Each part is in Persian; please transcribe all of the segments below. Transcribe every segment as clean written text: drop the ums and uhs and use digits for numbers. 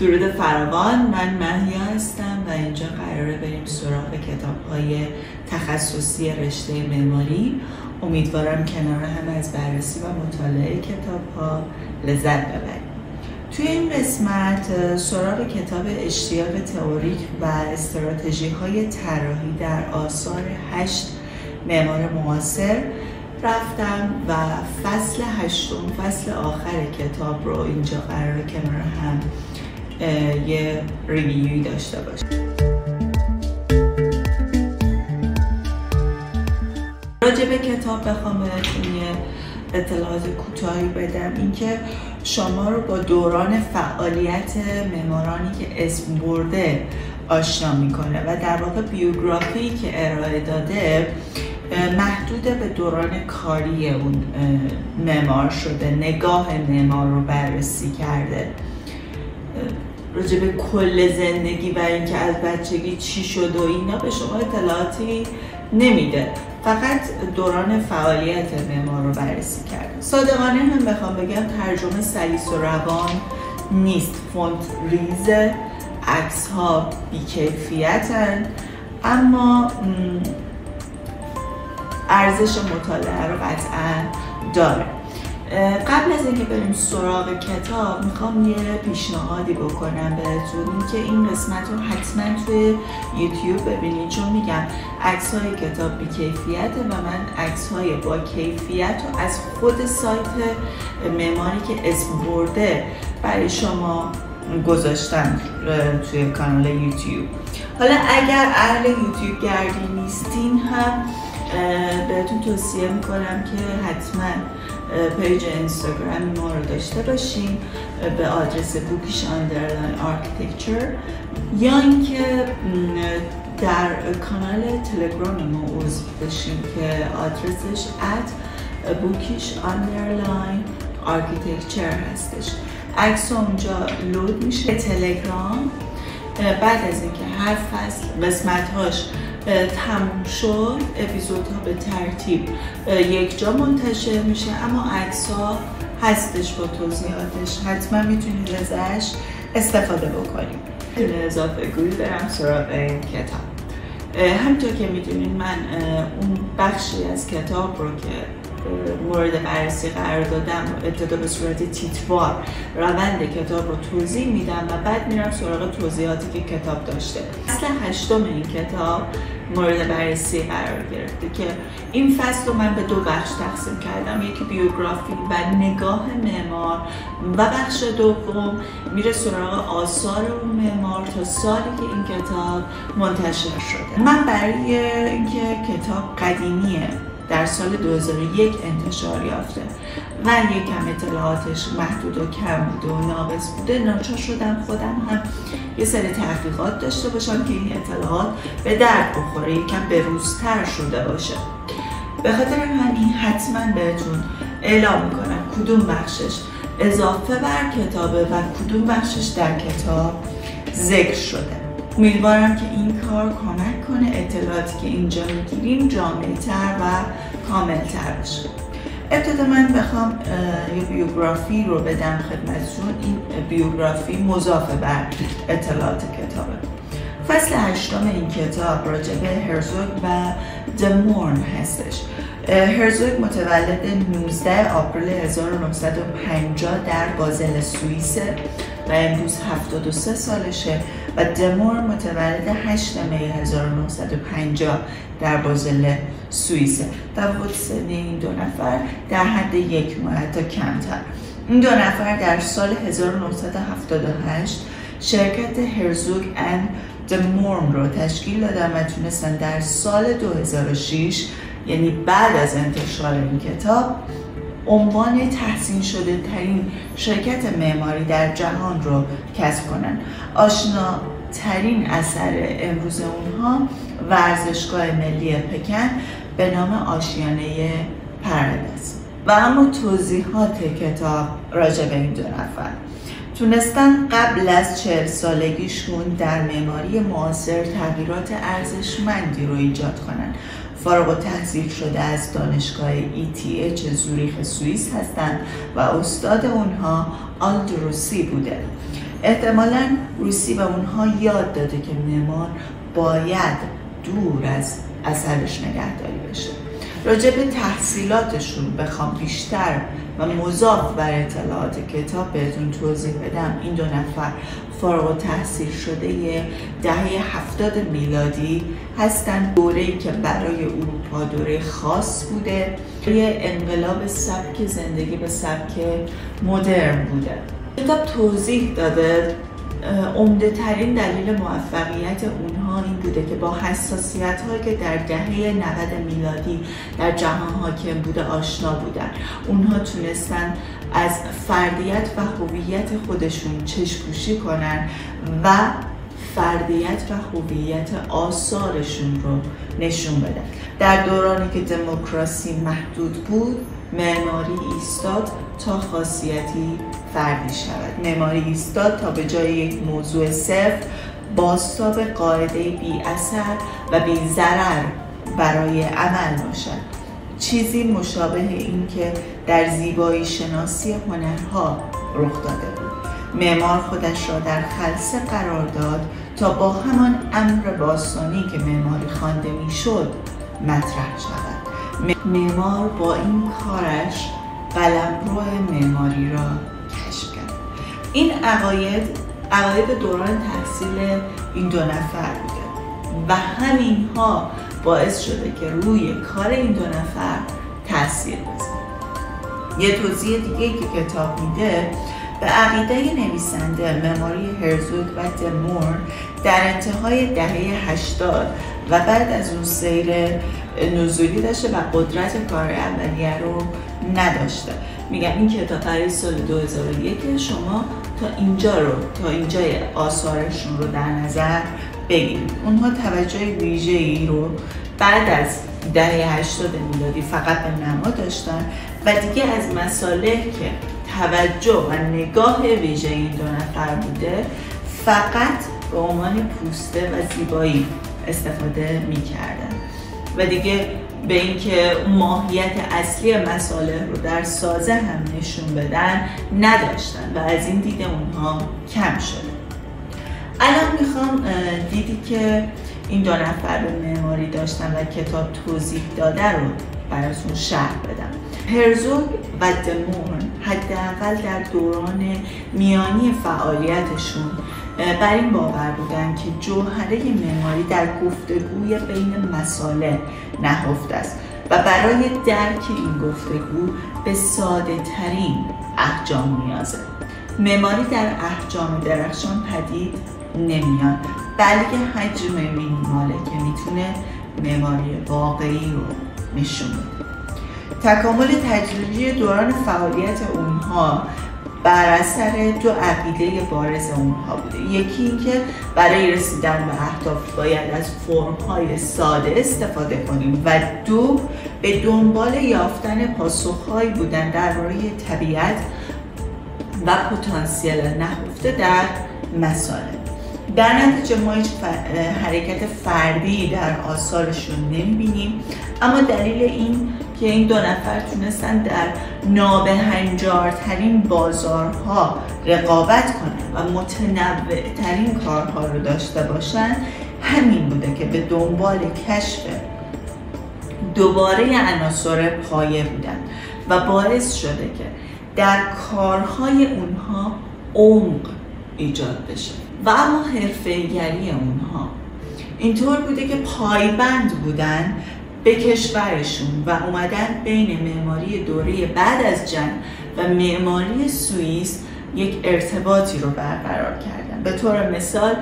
درود فراوان، من مهیا هستم و اینجا قراره بریم سراغ کتاب‌های تخصصی رشته معماری. امیدوارم کنار هم از بررسی و مطالعه کتاب‌ها لذت ببریم. توی این قسمت سراغ کتاب اشتیاق تئوریک و استراتژی‌های طراحی در آثار 8 معمار معاصر رفتم و فصل 8، فصل آخر کتاب رو اینجا قراره کنار هم یه ریویوی داشته باشیم. راجع به کتاب بخوام بهتون یه اطلاعات کوتاهی بدم، اینکه شما رو با دوران فعالیت معمارانی که اسم برده آشنا میکنه و در واقع بیوگرافی که ارائه داده محدود به دوران کاری اون معمار شده، نگاه معمار رو بررسی کرده، راجع به کل زندگی و اینکه از بچگی چی شد و اینا به شما اطلاعاتی نمیده، فقط دوران فعالیت معمار رو بررسی کرده. صادقانه هم بخوام بگم ترجمه سلیس و روان نیست، فونت ریزه، عکس ها بی‌کیفیتن، اما ارزش مطالعه رو قطعا داره. قبل از اینکه بریم سراغ کتاب میخوام یه پیشنهادی بکنم بهتون، اینکه این قسمت رو حتما توی یوتیوب ببینید، چون میگم عکس‌های کتاب بی‌کیفیته و من عکس‌های با کیفیت رو از خود سایت معماری که اسم برده برای شما گذاشتم توی کانال یوتیوب. حالا اگر اهل یوتیوب گردی نیستین هم بهتون توصیه میکنم که حتما پیج اینستاگرام ما رو داشته باشین به آدرس بوکیش اندرلاین آرکیتکچر، یا اینکه در کانال تلگرام ما عضو بشین که آدرسش @بوکیش اندرلاین آرکیتکچر هستش. عکس اونجا لود میشه تلگرام. بعد از اینکه هر فصل قسمت‌هاش تموم شد، اپیزودها به ترتیب یک جا منتشر میشه، اما عکس‌ها هستش با توضیحاتش، حتما میتونید ازش استفاده بکنید. بدون اضافه گویی برم سراغ این کتاب. همونطور که میدونید من اون بخشی از کتاب رو که مورد بررسی قرار دادم ابتدا به صورت تیتروار روند کتاب رو توضیح میدم و بعد میرم سراغ توضیحاتی که کتاب داشته. فصل 8 این کتاب مورد بررسی قرار گرفته که این فصل رو من به 2 بخش تقسیم کردم، یکی بیوگرافی و نگاه معمار و بخش دوم میره سراغ آثار اون معمار تا سالی که این کتاب منتشر شده. من برای اینکه کتاب قدیمیه، در سال 2001 انتشار یافته و یکم اطلاعاتش محدود و کم بوده و ناقص بوده، ناچار شدم خودم هم یه سری تحقیقات داشته باشم که این اطلاعات به درد بخوره، یکم بروزتر شده باشه. به خاطر همین حتما بهتون اعلام میکنم کدوم بخشش اضافه بر کتابه و کدوم بخشش در کتاب ذکر شده. امیدوارم که این کار کمک کنه اطلاعاتی که اینجا میگیریم جامع‌تر و کاملتر بشه. ابتدا من بخوام یه بیوگرافی رو بدم خدمتتون. این بیوگرافی مضاف بر اطلاعات کتابه. فصل 8 این کتاب راجع به هرزوگ و دمورن هستش. هرزوگ متولد 19 آپریل 1950 در بازل سوئیس و امروز 73 سالشه و دمورن متولد 8 می 1950 در بازل سوئیس. تفاوت سنی این 2 نفر در حد 1 ماه تا کمتر. این 2 نفر در سال 1978 شرکت هرزوگ اند دمورن رو تشکیل دادن و تونستن در سال 2006 یعنی بعد از انتشار این کتاب عنوان تحسین شده ترین شرکت معماری در جهان رو کسب کنن. آشناترین اثر امروز اونها ورزشگاه ملی پکن به نام آشیانه پرنداز. و اما توضیحات کتاب راجع به این 2 نفر. تونستن قبل از 40 سالگیشون در معماری معاصر تغییرات ارزشمندی رو ایجاد کنن. فارغ التحصیل شده از دانشگاه ETH زوریخ سوئیس هستند و استاد اونها آلدو روسی بوده. احتمالاً روسی به اونها یاد داده که معمار باید دور از اثرش نگهداری بشه. راجع به تحصیلاتشون بخوام بیشتر و مضاف بر اطلاعات کتاب بهتون توضیح بدم، این دو نفر فارغ التحصیل شده دهه 70 میلادی هستن. دوره‌ای که برای اروپا دوره خاص بوده، یه انقلاب سبک زندگی به سبک مدرن بوده. کتاب توضیح داده عمده ترین دلیل موفقیت اونها این بوده که با حساسیت هایی که در دهه 90 میلادی در جهان حاکم بوده آشنا بودن. اونها تونستن از فردیت و هویت خودشون چشم‌پوشی کنن و فردیت و هویت آثارشون رو نشون بدن. در دورانی که دموکراسی محدود بود، معماری ایستاد تا خاصیتی فردی شود. معماری ایستاد تا به جای یک موضوع صرف بازتاب قاعده بی اثر و بی ضرر برای عمل باشد. چیزی مشابه این که در زیبایی شناسی هنرها رخ داده بود. معمار خودش را در خلسه قرار داد تا با همان امر باستانی که معماری خوانده میشد مطرح شود. معمار با این کارش قلمرو معماری را کشف کرد. این عقاید دوران تحصیل این دو نفر بوده و همینها باعث شده که روی کار این دو نفر تاثیر بذاره. یه توضیح دیگه که کتاب میده، به عقیده نویسنده معماری هرزوگ و دمورن در انتهای دهه 80 و بعد از اون سیر نزولی داشته و قدرت کار اولیه رو نداشته. میگم این کتاب برای سال 2001 شما تا اینجای آثارشون رو در نظر بگیرید. اونها توجه ویژه‌ای رو بعد از دهه 80 میلادی فقط به نما داشتن و دیگه از مصالح که توجه و نگاه ویژه این دو نفر بوده فقط به عنوان پوسته و زیبایی استفاده می‌کردن و دیگه به اینکه ماهیت اصلی مصالح رو در سازه هم نشون بدن نداشتن و از این دید اونها کم شده. الان میخوام دیدی که این دو نفر به معماری داشتن و کتاب توضیح داده رو براتون شرح بدم. هرزوگ و دمورن حداقل در دوران میانی فعالیتشون بر این باور بودن که جوهره معماری در گفتگوی بین مصالح نهفته است و برای درک این گفتگو به ساده ترین احجام نیازه. معماری در احجام درخشان پدید نمیاد، بلکه حجم مینیماله که میتونه معماری واقعی رو نشون بده. تکامل تدریجی دوران فعالیت اونها بر اثر دو عقیده بارز اونها بوده. یکی این که برای رسیدن به اهداف باید از فرم‌های ساده استفاده کنیم و دو به دنبال یافتن پاسخ‌هایی بودن درباره طبیعت و پتانسیل نهفته در مصالح. در نتیجه ما هیچ حرکت فردی در آثارشون نمی‌بینیم، اما دلیل این که این دو نفر تونستن در نابهنجارترین بازارها رقابت کنن و متنوعترین کارها رو داشته باشن همین بوده که به دنبال کشف دوباره عناصر پایه بودن و باعث شده که در کارهای اونها عمق ایجاد بشه. و اما حرفه‌ای‌گری اونها اینطور بوده که پایبند بودن به کشورشون و اومدن بین معماری دوره بعد از جنگ و معماری سوئیس یک ارتباطی رو برقرار کردن. به طور مثال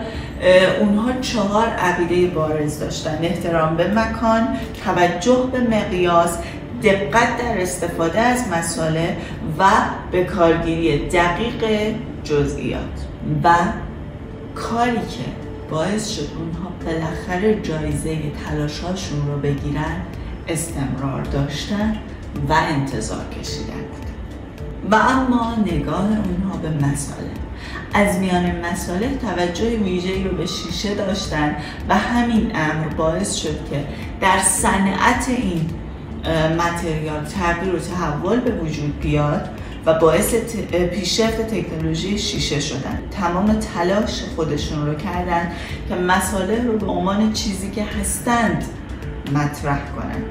اونها 4 عقیده بارز داشتن: احترام به مکان، توجه به مقیاس، دقت در استفاده از مصالح و به کارگیری دقیق جزئیات. و کاری که باعث شد اونها بالاخره جایزه تلاشاشون رو بگیرن استمرار داشتن و انتظار کشیدن. و اما نگاه اونها به مسائل از میان مصالح توجه ویژه‌ای رو به شیشه داشتن و همین امر باعث شد که در صنعت این متریال تغییر و تحول به وجود بیاد و باعث پیشرفت تکنولوژی شیشه شدن. تمام تلاش خودشون رو کردن که مصالح رو به عنوان چیزی که هستند مطرح کنن.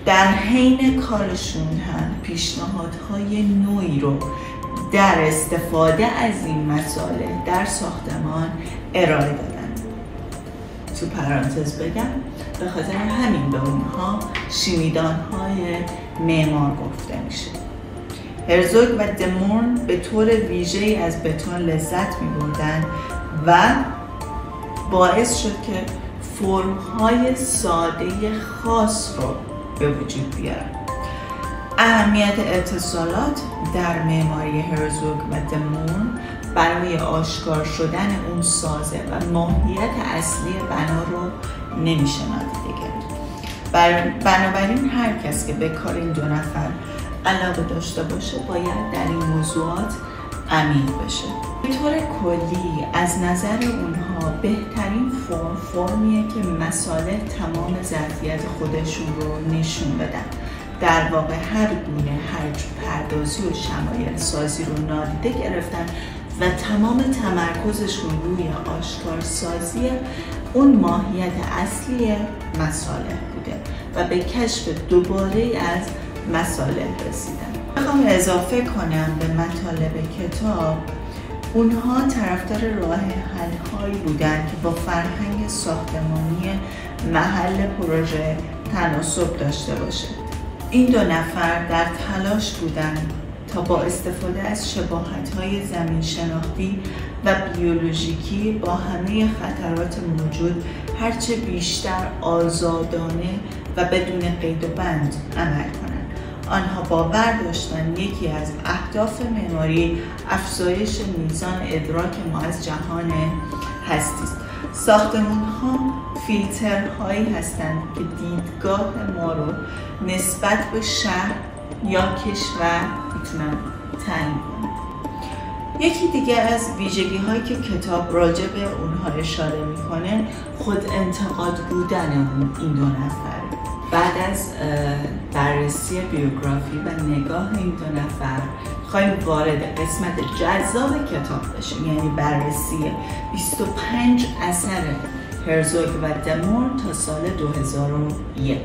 در حین کارشون هم پیشنهادهای نوعی رو در استفاده از این مصالح در ساختمان ارائه دادن. تو پرانتز بگم به خاطر همین به اونها شیمیدان‌های معمار گفته میشه. هرزوگ و دمورن به طور ویژه‌ای از بتون لذت می‌بردند و باعث شد که فرم‌های ساده خاص رو به وجود بیارن. اهمیت اتصالات در معماری هرزوگ و دمورن برای آشکار شدن اون سازه و ماهیت اصلی بنا رو نمیشه نادیده گرفت. بنابراین هر کس که به کار این دو نفر علاقه داشته باشه باید در این موضوعات عمیق بشه. به طور کلی از نظر اونها بهترین فرمیه که مصالح تمام ظرفیت خودشون رو نشون بدن. در واقع هر گونه حجم پردازی و شمایل سازی رو نادیده گرفتن و تمام تمرکزشون روی آشکارسازی اون ماهیت اصلی مصالح بوده و به کشف دوباره از مصالح رسیدن. بخوام اضافه کنم به مطالب کتاب، اونها طرفدار راه حل‌هایی بودن که با فرهنگ ساختمانی محل پروژه تناسب داشته باشه. این دو نفر در تلاش بودند تا با استفاده از شباهت‌های زمین شناختی و بیولوژیکی با همه خطرات موجود هرچه بیشتر آزادانه و بدون قید و بند عمل کنند. آنها باور داشتند یکی از اهداف معماری افزایش میزان ادراک ما از جهان هستی است. ساختمان‌ها فیلترهایی هستند که دیدگاه ما رو نسبت به شهر یا کشور میتونن تعیین کنن. یکی دیگه از ویژگی‌هایی که کتاب راجع به اونها اشاره میکنه خود انتقاد بودن این دو نفر. بعد از بررسی بیوگرافی و نگاه این دو نفر خواهیم وارد قسمت جذاب کتاب بشیم، یعنی بررسی 25 اثر هرزوگ و دمورن تا سال 2001.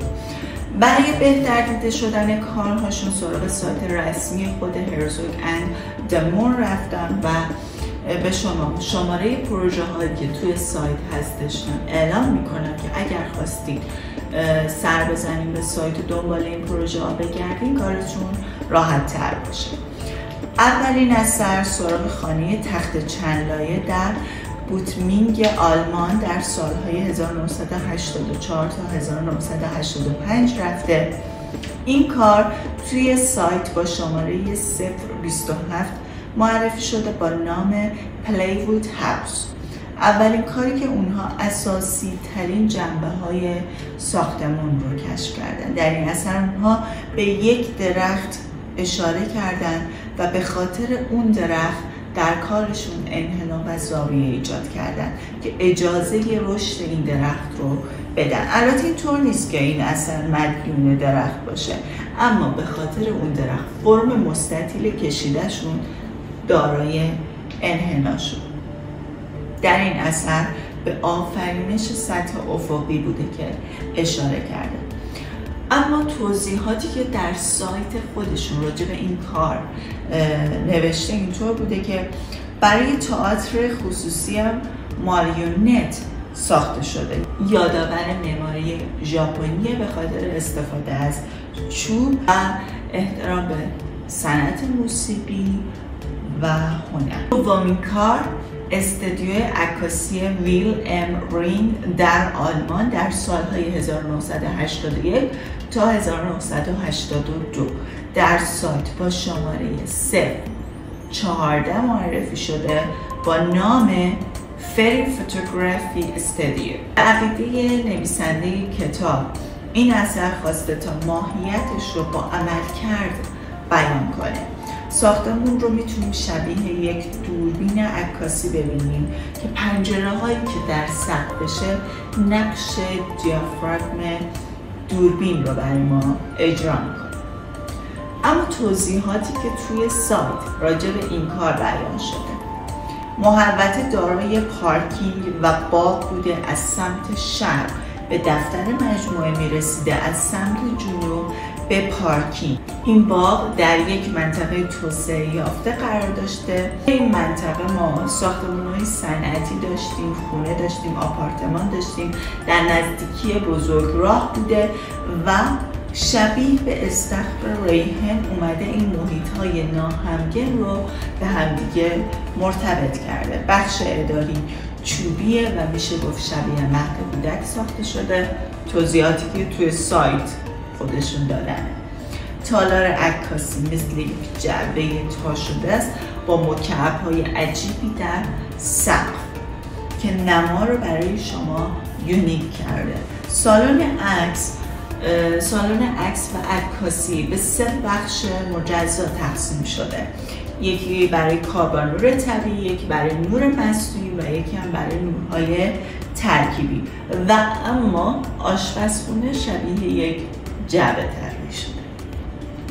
برای بهتر دیده شدن کارهاشون سراغ سایت رسمی خود هرزوگ اند دمورن رفتم و به شما شماره پروژه هایی که توی سایت هستشون اعلام میکنم که اگر خواستید سر بزنیم به سایت و دنبال این پروژه ها بگردین کارتون راحت تر باشه. اولین اثر سراغ خانه تخت چند لایه در بوتمینگ آلمان در سالهای 1984 تا 1985 رفته. این کار توی سایت با شماره 027 معرفی شده با نام پلیوود هاوس. اولین کاری که اونها اساسی ترین جنبه های ساختمون رو کشف کردن. در این اثر اونها به یک درخت اشاره کردن و به خاطر اون درخت در کارشون انحنا و زاویه ایجاد کردن که اجازه رشد این درخت رو بدن. البته اینطور نیست که این اثر مدیون درخت باشه، اما به خاطر اون درخت فرم مستطیل کشیدهشون دارای انحنا شد. در این اثر به آفرینش سطح افقی بوده که اشاره کرده. اما توضیحاتی که در سایت خودشون راجع به این کار نوشته اینطور بوده که برای تئاتر خصوصی ماریونت ساخته شده. یادآور معماری ژاپنی به خاطر استفاده از چوب و احترام به صنعت موسیقی و هنر. دومین کار استودیوی عکاسی ویل ام رینگ در آلمان در سالهای 1981 تا 1982 در سایت با شماره 014 معرفی شده با نام فری فوتوگرافی استودیو. عقیده نویسنده کتاب این اثر خواسته تا ماهیتش رو با عملکرد بیان کنه. ساختمون رو میتونیم شبیه یک دوربین عکاسی ببینیم که پنجره هایی که در سقفشه نقش دیافراگم دوربین رو برای ما اجرا میکنه. اما توضیحاتی که توی سایت راجع به این کار بیان شده: محوطه دارای پارکینگ و باغ بوده، از سمت شرق به دفتر مجموعه میرسیده، از سمت جنوب به پارکینگ. این باغ در یک منطقه توسعه یافته قرار داشته. این منطقه ما ساختمان‌های صنعتی داشتیم، خونه داشتیم، آپارتمان داشتیم، در نزدیکی بزرگراه بوده و شبیه به استخر ریحان اومده این محیط‌های ناهمگن رو به همدیگه مرتبط کرده. بخش اداری چوبیه و میشه گفت شبیه مهد کودک ساخته شده. توضیحاتی که توی سایت خودشون دادن. تالار عکاسی مثل یک جعبه تا شده است با مکعب‌های عجیبی در سقف که نما رو برای شما یونیک کرده. سالن عکس و عکاسی به 3 بخش مجزا تقسیم شده. یکی برای کاربر نور طبیعی، یکی برای نور مصنوعی و یکی هم برای نورهای ترکیبی و اما آشپزخونه شبیه یک جعبه طراحی شده.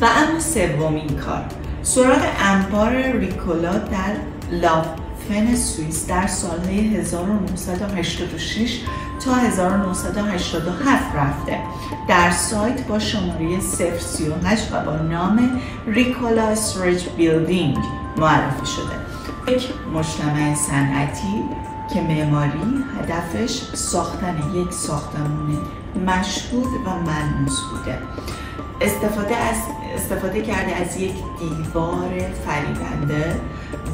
و اما سومین کار، سراغ انبار ریکولا در لافن سوئیس در سالهای 1986 تا 1987 رفته. در سایت با شماره 038 و با نام ریکولا استوریج بیلدینگ معرفی شده. یک مجتمع صنعتی که معماری هدفش ساختن یک ساختمان مشهود و ملموس بوده. استفاده کرده از یک دیوار فریبنده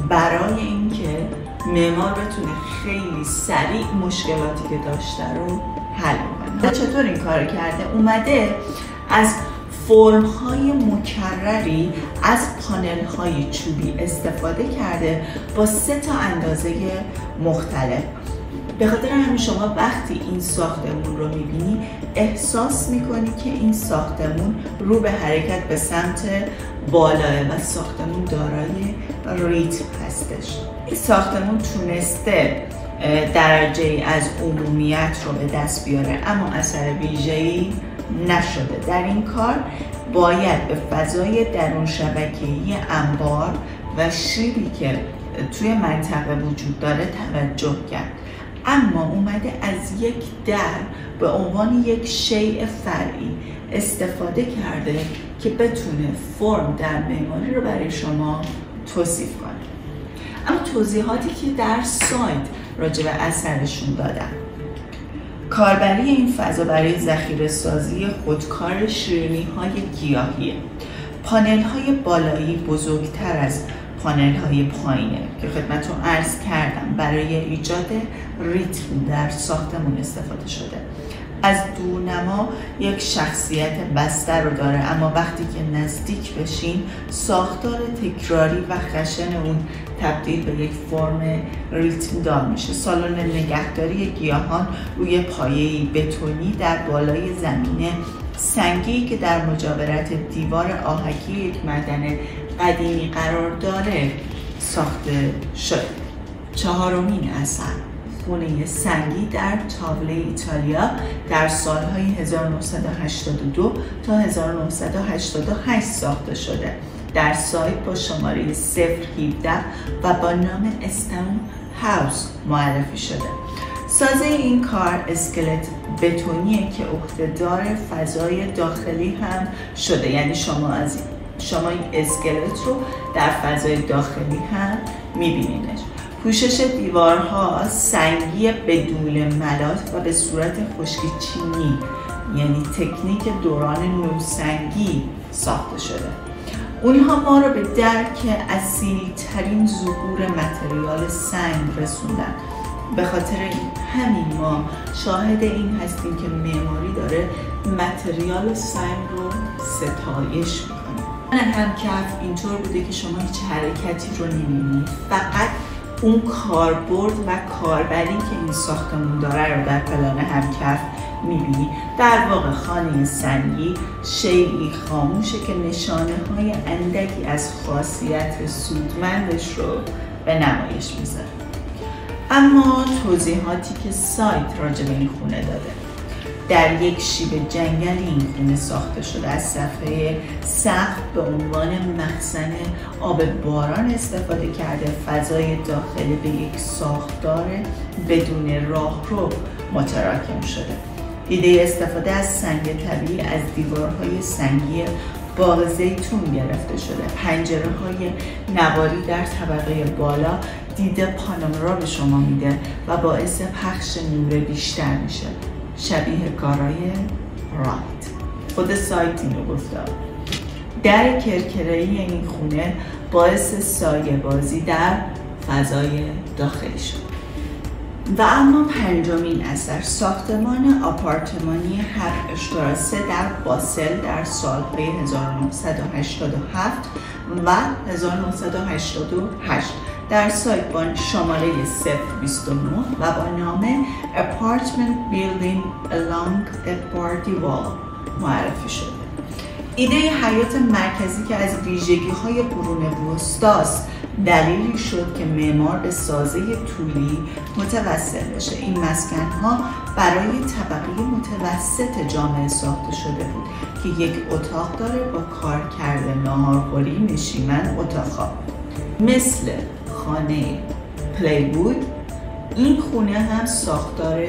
برای اینکه معمار بتونه خیلی سریع مشکلاتی که داشته رو حل کنه. چطور این کار کرده؟ اومده از فرم‌های مکرری از پانل‌های چوبی استفاده کرده با 3 تا اندازه مختلف. به خاطر همین شما وقتی این ساختمون رو میبینی احساس میکنی که این ساختمون رو به حرکت به سمت بالاه و ساختمون دارای ریتم هستش. این ساختمون تونسته درجه از عمومیت رو به دست بیاره اما اثر ویژه‌ای نشده. در این کار باید به فضای درون شبکه‌ای انبار و شیبی که توی منطقه وجود داره توجه کرد. اما اومده از یک در به عنوان یک شیء فرعی استفاده کرده که بتونه فرم در معماری رو برای شما توصیف کنه. اما توضیحاتی که در سایت راجع به اثرشون دادن: کاربری این فضا برای ذخیره سازی خودکار شیرینی‌های گیاهیه. پانل‌های بالایی بزرگتر از پانل‌های پایینه که خدمتتون عرض کردم برای ایجاد ریتم در ساختمون استفاده شده. از دورنما یک شخصیت بسته رو داره اما وقتی که نزدیک بشین ساختار تکراری و خشن اون تبدیل به یک فرم ریتم دار میشه. سالن نگهداری گیاهان روی پایه‌ای بتونی در بالای زمین سنگی که در مجاورت دیوار آهکی یک معدن قدیمی قرار داره ساخته شده. 4مین اثر، خونه سنگی در تاوله ایتالیا در سالهای 1982 تا 1988 ساخته شده. در سایت با شماره 017 و با نام استون هاوس معرفی شده. سازه این کار اسکلت بتونیه که عهده‌دار فضای داخلی هم شده، یعنی شما این اسکلت رو در فضای داخلی هم میبینینش. پوشش دیوارها سنگی بدون ملات و به صورت خشکی چینی، یعنی تکنیک دوران نوسنگی ساخته شده. اونها ما رو به درک اصیلی ترین ظهور متریال سنگ رسوندن. به خاطر همین ما شاهد این هستیم که معماری داره متریال سنگ رو ستایش میکنه. همکف اینطور بوده که شما هیچ حرکتی رو نمیبینید، فقط اون کاربرد و کاربری که این ساختمون داره رو در پلان همکف میبینی. در واقع خانه سنگی شیئی خاموشه که نشانه های اندکی از خاصیت سودمندش رو به نمایش میذاره. اما توضیحاتی که سایت راجع به این خونه داده: در یک شیب جنگلی این خونه ساخته شده، از صفحه سقف به عنوان مخزن آب باران استفاده کرده، فضای داخلی به یک ساختار بدون راهرو متراکم شده. ایده استفاده از سنگ طبیعی از دیوارهای سنگی باغ زیتون گرفته شده. پنجره‌های نواری در طبقه بالا دید پانورا به شما میده و باعث پخش نور بیشتر میشه، شبیه کارهای رایت. خود سایت اینو گفته. در کرکره‌ای این خونه باعث سایه بازی در فضای داخلی شد. و اما پنجمین اثر، ساختمان آپارتمانی هر اشتراسه در باسل در سالهای 1987 و 1988 در سایت با شماره 029 و با نام Apartment Building Along a Party Wall معرفی شده. ایده حیات مرکزی که از ویژگی‌های قرون وسطاست دلیلی شد که معمار به سازه طولی متوسل بشه. این مسکن‌ها برای طبقه متوسط جامعه ساخته شده بود که یک اتاق داره با کارکرد ناهارخوری، نشیمن، اتاق خواب. مثل خانه پلی‌وود، این خونه هم ساختار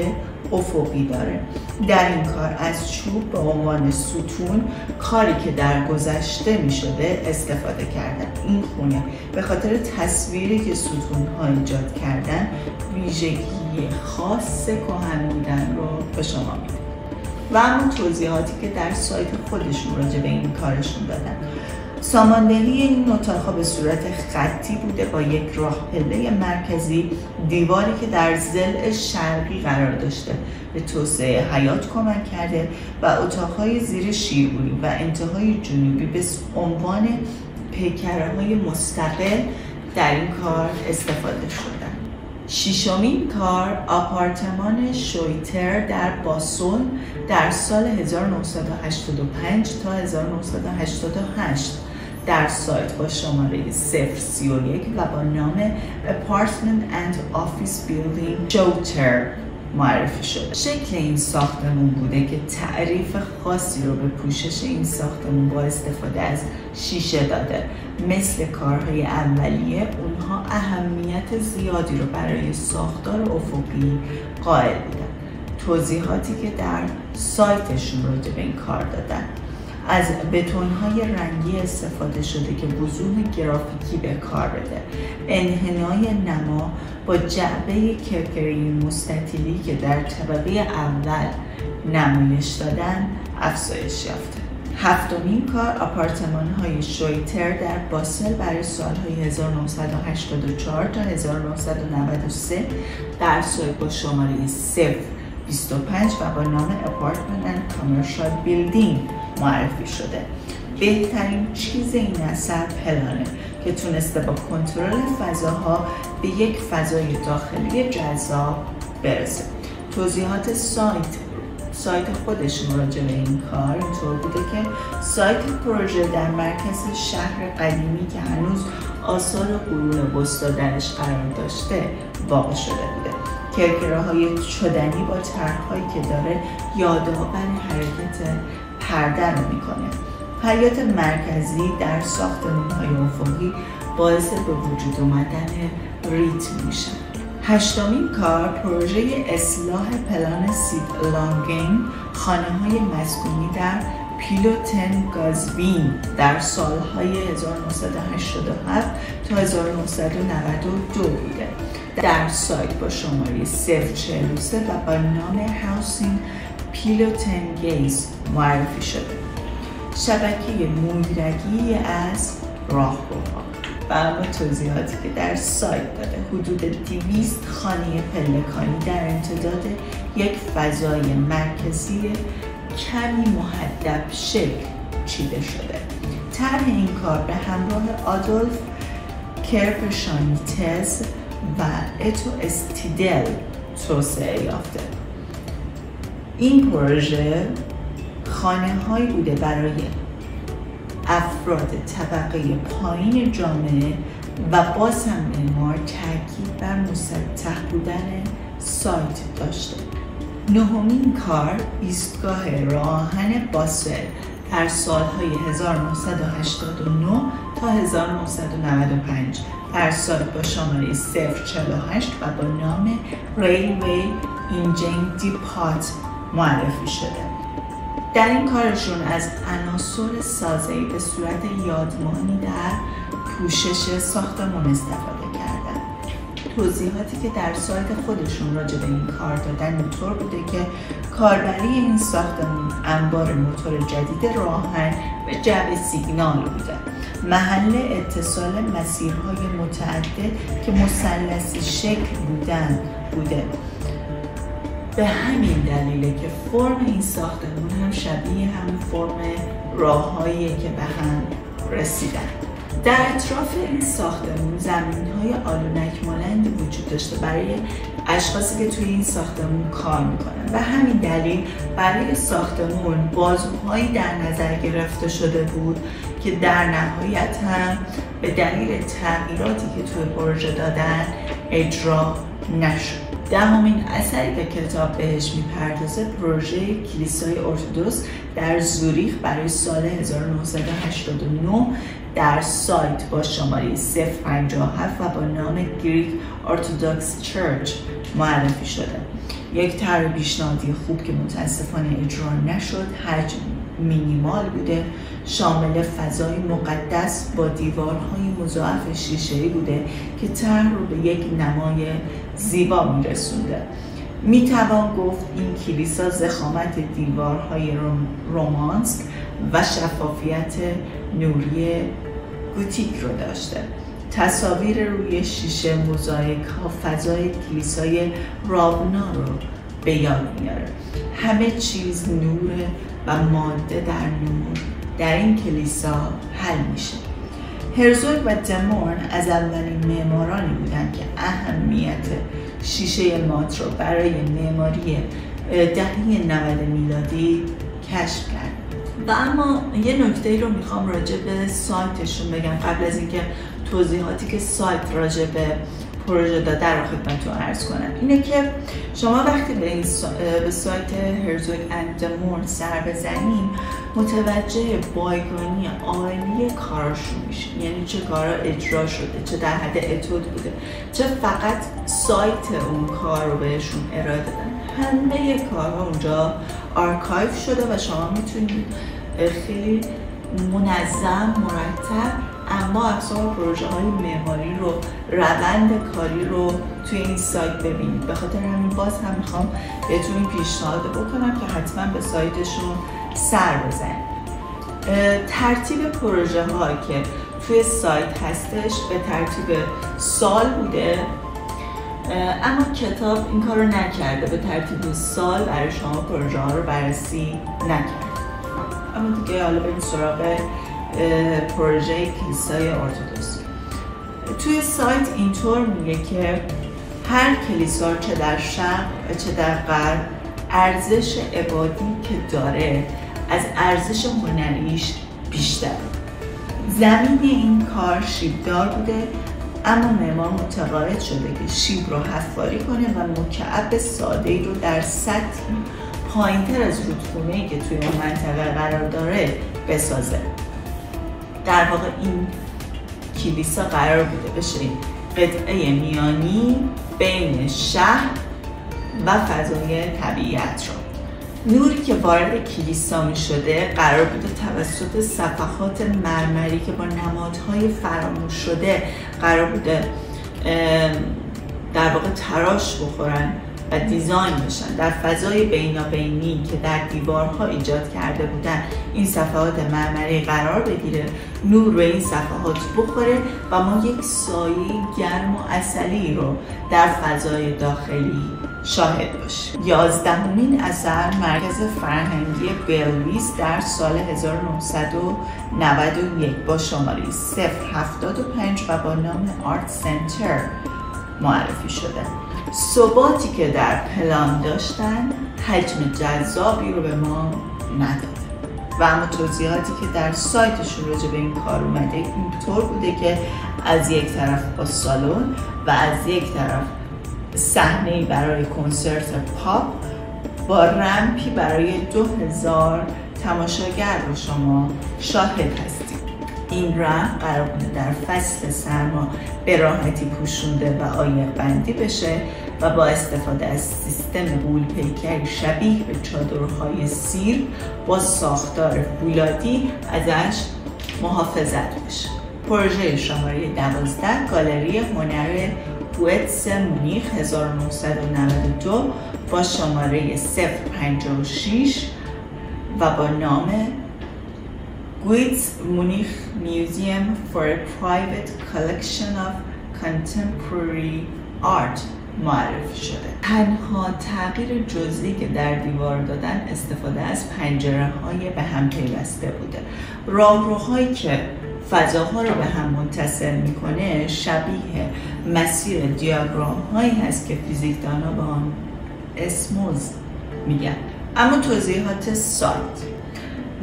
افقی داره. در این کار از چوب به عنوان ستون، کاری که در گذشته می شده، استفاده کردن. این خونه به خاطر تصویری که ستون‌ها ایجاد کردن ویژگی خاص کهن بودن رو به شما میده. و اما توضیحاتی که در سایت خودشون راجع به این کارشون دادن: ساماندهی این اتاق‌ها به صورت خطی بوده با یک راه پله مرکزی، دیواری که در ضلع شرقی قرار داشته به توسعه حیاط کمک کرده و اتاق‌های زیر شیربونی و انتهای جنوبی به عنوان پیکره‌های مستقل در این کار استفاده شدن. ششمین کار، آپارتمان شویتر در باسل در سال 1985 تا 1988 در سایت با شماره 031 و با نام Apartment and Office Building شویتر معرفی شده. شکل این ساختمون بوده که تعریف خاصی رو به پوشش این ساختمون با استفاده از شیشه داده. مثل کارهای اولیه، اونها اهمیت زیادی رو برای ساختار افقی قائل بودن. توضیحاتی که در سایتشون راجع به این کار دادن: از بتون‌های رنگی استفاده شده که وضوح گرافیکی به کار بده. انحنای نما با جعبه کرکری مستطیلی که در طبقه اول نمایش دادن افزایش یافته. هفتمین کار، آپارتمان‌های شویتر در باسل برای سال‌های 1984 تا 1993 در سایت با شماره 025 و با نام Apartment and Commercial Building معرفی شده. بهترین چیز این اثر پلانه که تونسته با کنترل فضاها به یک فضای داخلی جذاب برسه. توضیحات سایت خودشون راجع به این کار اینطور بوده که سایت پروژه در مرکز شهر قدیمی که هنوز آثار قرون وسطی درش قرار داشته واقع شده بوده. کرکره‌های شدنی با طرح‌هایی که داره یادآور حرکت پرده رو میکنه. حیات مرکزی در ساختمان‌های افقی باعث به وجود اومدن ریتم میشه. هشتمین کار، پروژه اصلاح پلان سید لانگین، خانه‌های مسکونی در پیلوتن گازوین در سالهای 1987 تا 1992 بوده. در سایت با شماره 043 و با نام هاوسینگ پیلوتن گیز معرفی شده. شبکه مویرگی از راهروها. و اما توضیحاتی که در سایت داده: حدود 200 خانه پلکانی در امتداد یک فضای مرکزی کمی مهدب شکل چیده شده. طرح این کار به همراه آدولف کرپشانیتز و اتو استیدل توسعه یافته. این پروژه خانه هایی بوده برای افراد طبقه پایین جامعه و باز هم معمار تاکید بر مسطح بودن سایت داشته. نهمین کار ایستگاه راه آهن باسل در سالهای 1989 تا 1995 در سایت با شماره 048 و با نام ریلوی اینجین دیپات معرفی شده. در این کارشون از عناصر سازه‌ای به صورت یادمانی در پوشش ساختمان استفاده کردن. توضیحاتی که در سایت خودشون راجع به این کار دادن اینطور بوده که کاربری این ساختمان انبار موتور جدید راهن و جعبه سیگنال بوده. محل اتصال مسیرهای متعدد که مثلثی شکل بوده. به همین دلیله که فرم این ساختمان هم شبیه هم فرم راه‌هاییه که به هم رسیدن. در اطراف این ساختمان زمین‌های آلونک مانندی وجود داشته برای اشخاصی که توی این ساختمان کار میکنن و همین دلیل برای ساختمان بازوهایی در نظر گرفته شده بود که در نهایت هم به دلیل تغییراتی که توی پروژه دادن اجرا نشد. دهمین اثری که کتاب بهش میپردازه پروژه کلیسای ارتدوکس در زوریخ برای سال 1989 در سایت با شماره 057 و با نام گریک ارتدوکس چرچ معرفی شده. یک طرح پیشنهادی خوب که متاسفانه اجرا نشد، حجم مینیمال بوده، شامل فضای مقدس با دیوارهای مضاعف شیشه‌ای بوده که طرح رو به یک نمای زیبا میرسونده. میتوان گفت این کلیسا ضخامت دیوارهای رومانسک و شفافیت نوری گوتیک رو داشته. تصاویر روی شیشه موزاییک ها فضای کلیسای رابنا رو به یاد میاره. همه چیز نور و ماده در نور در این کلیسا حل میشه. هرزوگ و دمورن از اولین معمارانی بودند که اهمیت شیشه مات رو برای معماری دهه 90 میلادی کشف کرد. و اما یه نکته رو میخوام راجع به سایتشون بگم قبل از اینکه توضیحاتی که سایت راجع به پروژه داده رو خدمتتون عرض کنم. اینه که شما وقتی به سایت هرزوگ اند دمورن سر بزنین متوجه بایگانی عالی کارشون میشین. یعنی چه کارا اجرا شده، چه در حد اتود بوده، چه فقط سایت اون کار رو بهشون ارائه دادن. همه کارها اونجا آرکایو شده و شما میتونید خیلی منظم، مرتب اما اقسام پروژه های معماری رو، روند کاری رو توی این سایت ببینید. به خاطر همین باز هم میخوام بهتون این پیشنهاد بکنم که حتما به سایتشون سر بزنید. ترتیب پروژه ها که توی سایت هستش به ترتیب سال بوده، اما کتاب این کار رو نکرده، به ترتیب سال برای شما پروژه ها رو بررسی نکرد. اما دیگه حالا بریم سراغ پروژه کلیسای ارتدوکس. توی سایت اینطور میگه که هر کلیسا چه در شرق و چه در غرب ارزش عبادی که داره از ارزش هنریش بیشتره. زمین این کار شیبدار بوده، اما معمار متقاعد شده که شیب رو حفاری کنه و مکعب ساده‌ای رو در سطحی پایین‌تر از رودخونه‌ای که توی اون منطقه قرار داره بسازه. در واقع این کلیسا قرار بوده بشه قطعه میانی بین شهر و فضای طبیعت رو. نوری که وارد کلیسا می شده قرار بوده توسط صفحات مرمری که با نمادهای فراموش شده قرار بوده در واقع تراش بخورن و دیزاین بشن. در فضای بینابینی که در دیوارها ایجاد کرده بودن این صفحات مرمری قرار بگیره، نور به این صفحات بخوره و ما یک سایه گرم و عسلی رو در فضای داخلی شاهد باشیم. 11مین اثر مرکز فرهنگی بلویس در سال 1991 با شماره 075 و با نام آرت سنتر معرفی شده. ثباتی که در پلان داشتن حجم جذابی رو به ما نداده و اما توضیحاتی که در سایتشون راجع به این کار اومده اینطور بوده که از یک طرف با سالن و از یک طرف صحنه‌ای برای کنسرت پاپ با رمپی برای 2000 تماشاگر رو شما شاهد هستید. این رمپ قرار بوده در فصل سرما به راحتی پوشونده و عایق بندی بشه و با استفاده از سیستم غول پیکری شبیه به چادرهای سیر با ساختار فولادی ازش محافظت بشه. پروژه شماره 12 گالری هنر گوتس مونیخ 1992 با شماره 056 و با نام گوتس مونیخ میوزیم for a private collection of contemporary art معرفی شده. تنها تغییر جزئی که در دیوار دادن استفاده از پنجره‌های به هم پیوسته بوده. راهروهایی که فضاها رو به هم متصل میکنه شبیه مسیر دیاگرام هایی هست که فیزیکدان‌ها به آن اسموز میگن. اما توضیحات سایت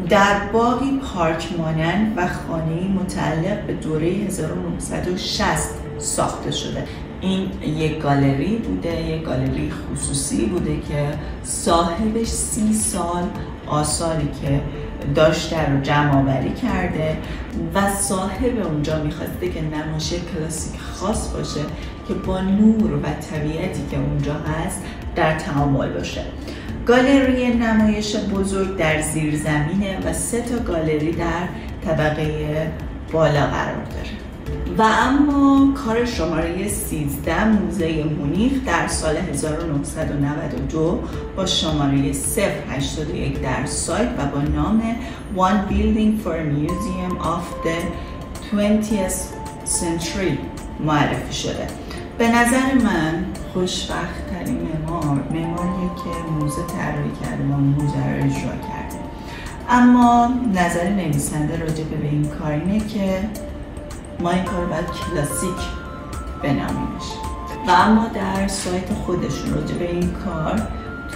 در باغی پارک مانند و خانه‌ای متعلق به دوره 1960 ساخته شده. این یک گالری بوده، یک گالری خصوصی بوده که صاحبش 30 سال آثاری که داشته رو جمع آوری کرده و صاحب اونجا میخواسته که نمایش کلاسیک خاص باشه که با نور و طبیعتی که اونجا هست در تعامل باشه. گالری نمایش بزرگ در زیر زمینه و 3 تا گالری در طبقه بالا قرار داره. و اما کار شماره 13 موزه مونیخ در سال 1992 با شماره 081 در سایت و با نام One Building for a Museum of the 20th Century معرفی شده. به نظر من خوشبخت‌ترین معماریه که موزه طراحی کرده و موزه رو اجرا کرده. اما نظر نویسنده راجع به این کار اینه که ما این کار باید کلاسیک بنامیمش. و اما در سایت خودشون راجع به این کار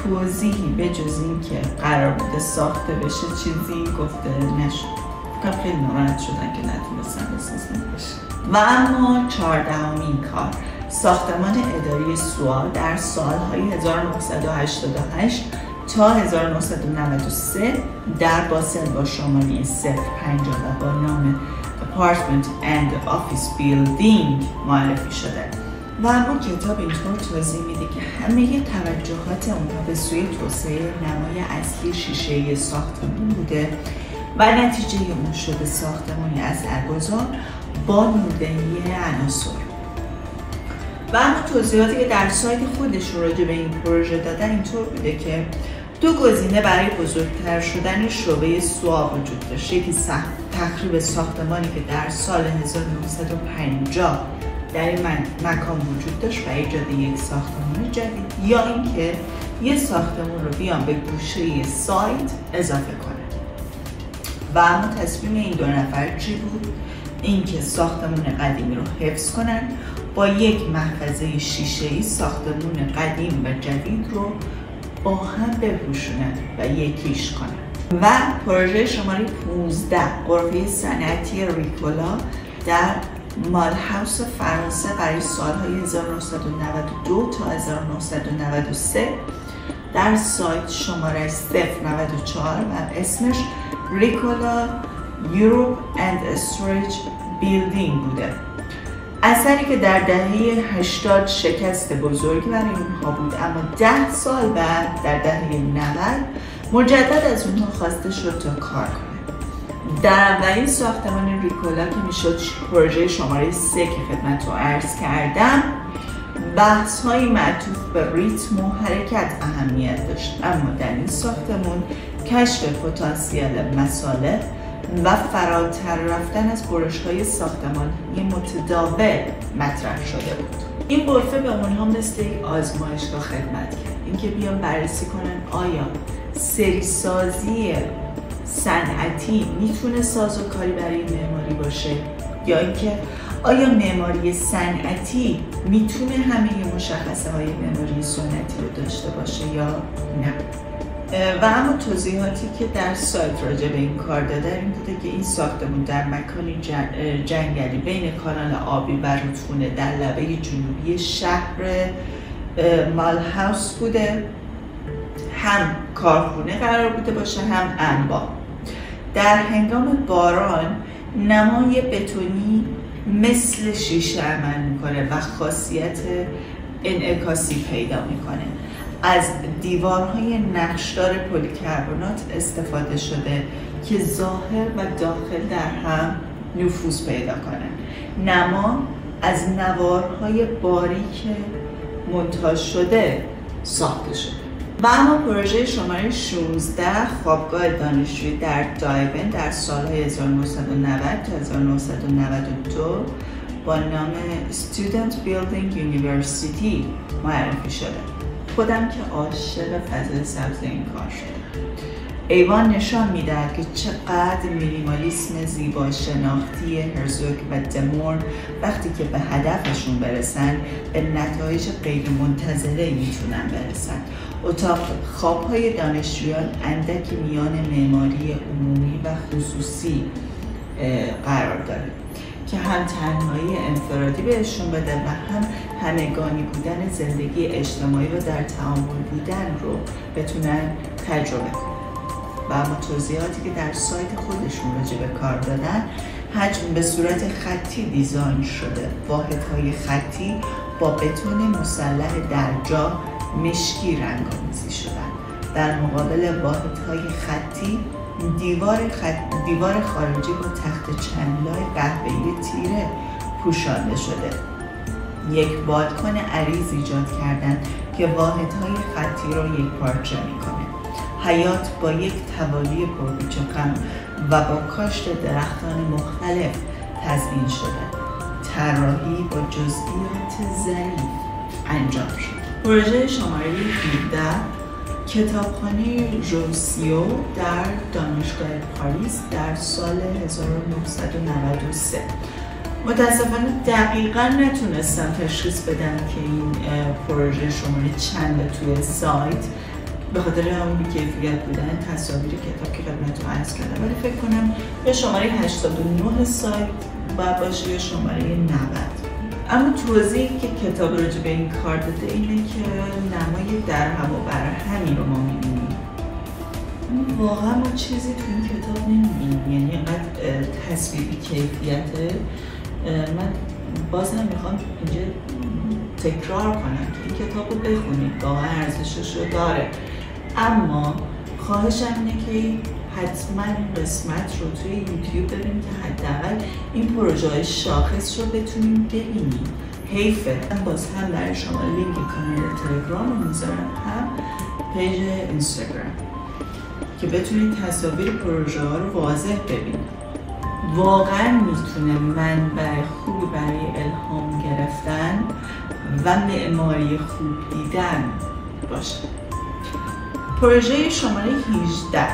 توضیحی به جز این که قرار بوده ساخته بشه چیزی گفته نشد. خیلی ناراحت شدن که نتونستن بسازن بشه. و اما 14مین کار ساختمان اداری سوا در سالهای 1988 تا 1993 در باسل با شماره 050 و با نام Apartment and Office Building معرفی شده. و اما کتاب اینطور توضیح میده که همه توجهات اونها به سوی توسعه نمای اصلی شیشه‌ای ساختمان بوده و نتیجه اون شده ساختمانی اثرگذار با نوردهی عناصر. و اما توضیحاتی که در سایت خودشون راجع به این پروژه دادن اینطور بوده که 2 گزینه برای بزرگتر شدن شعبه سوا وجود داشت. یکی تخریب ساختمانی که در سال 1950 در این مکان وجود داشت و ایجاد یک ساختمان جدید، یا اینکه یه ساختمان رو بیان به گوشه سایت اضافه کنن. و اما تصمیم این 2 نفر چی بود؟ اینکه ساختمان قدیمی رو حفظ کنن، با یک محفظه شیشه‌ای ساختمان قدیم و جدید رو با هم بپوشونن و یکیش کنن. و پروژه شماره 15 غرفه صنعتی ریکولا در مالهاوس فرانسه برای سالهای 1992 تا 1993 در سایت شماره 094 و اسمش ریکولا یوروپ اند استوریج بیلدینگ بوده. اثری که در دهه 80 شکست بزرگی برای اونها بود، اما 10 سال بعد در دهه 90 مجدد از اونها خواسته شد تا کار کنه. در اولین ساختمان ریکولا که میشد پروژه شماره 3 که خدمت رو عرض کردم، بحث های معطوف به ریتم و حرکت اهمیت داشت، اما در این ساختمان کشف پتانسیل مصالح و فراتر رفتن از برش‌های ساختمانی متداول مطرح شده بود. این غرفه به اونها مثل یک آزمایشگاه خدمت کرد، اینکه بیان بررسی کنن آیا سری سازی صنعتی میتونه سازوکاری برای معماری باشه، یا اینکه آیا معماری صنعتی میتونه همه مشخصه های معماری سنتی رو داشته باشه یا نه؟ و اما توضیحاتی که در سایت راجع به این کار داده این بوده که این ساختمون در مکانی جنگلی بین کانال آبی و رودخونه در لبه جنوبی شهر مالهاوس بوده، هم کارخونه قرار بوده باشه هم انبار. در هنگام باران نمای بتونی مثل شیشه عمل میکنه و خاصیت انعکاسی پیدا میکنه. از دیوارهای نقشدار پلیکربنات استفاده شده که ظاهر و داخل در هم نفوذ پیدا کنه. نما از نوارهای باریک مونتاژ شده ساخته شده. و اما پروژه شماره 16 خوابگاه دانشجویی در دایون در سالهای 1990 تا 1992 با نام Student Building University معرفی شده. خودم که عاشق فضای سبز این کار شده. ایوان نشان میدهد که چقدر مینیمالیسم زیبا شناختی هرزوگ و دمور وقتی که به هدفشون برسن به نتایج غیر منتظره میتونن برسن. اتاق خوابهای دانشجویان اندکی میان معماری عمومی و خصوصی قرار داره که هم تنهایی انفرادی بهشون بده و هم همگانی بودن زندگی اجتماعی و در تعامل بودن رو بتونن تجربه کنن. و اما توضیحاتی که در سایت خودشون راجع به کار دادن، حجم به صورت خطی دیزاین شده، واحدهای خطی با بتون مسلح درجا مشکی رنگ‌آمیزی شدن. در مقابل واحدهای خطی دیوار خارجی با تخت چندلای قهوه‌ای تیره پوشانده شده. یک بالکن عریض ایجاد کردن که واحدهای خطی رو یک پارچه میکنه. حیاط با یک توالی پرپیچ و خم و با کاشت درختان مختلف تزیین شده. طراحی با جزئیات ظریف انجام شد. پروژه شماره 17 کتابخانه روسیو در دانشگاه پاریس در سال 1993. متاسفانه دقیقا نتونستم تشخیص بدم که این پروژه شماره چنده توی سایت به خاطر اون بی‌کیفیت بودن تصاویر کتاب که خدمتتون عرض کردم، ولی فکر کنم به شماره 89 سایت باشه یا شماره 90. اما توضیحی که کتاب راجع به این کار داده اینه که نمای درهم و برهمی رو ما می‌بینیم. واقعا ما چیزی تو این کتاب نمی‌بینیم، یعنی اینقدر تصویری کیفیته. من باز هم میخوام اینجا تکرار کنم که این کتاب رو بخونید، واقعا ارزشش رو داره. اما خواهشم اینه که حتما این قسمت رو توی یوتیوب ببینید که حداقل این پروژه های شاخص رو بتونیم ببینیم. حیفه. من باز هم برای شما لینک کانال تلگرام رو میذارم، هم پیج اینستاگرام که بتونید تصاویر پروژه ها رو واضح ببینید. واقعا میتونه منبع خوبی برای الهام گرفتن و معماری خوب دیدن باشه. پروژه شماره 18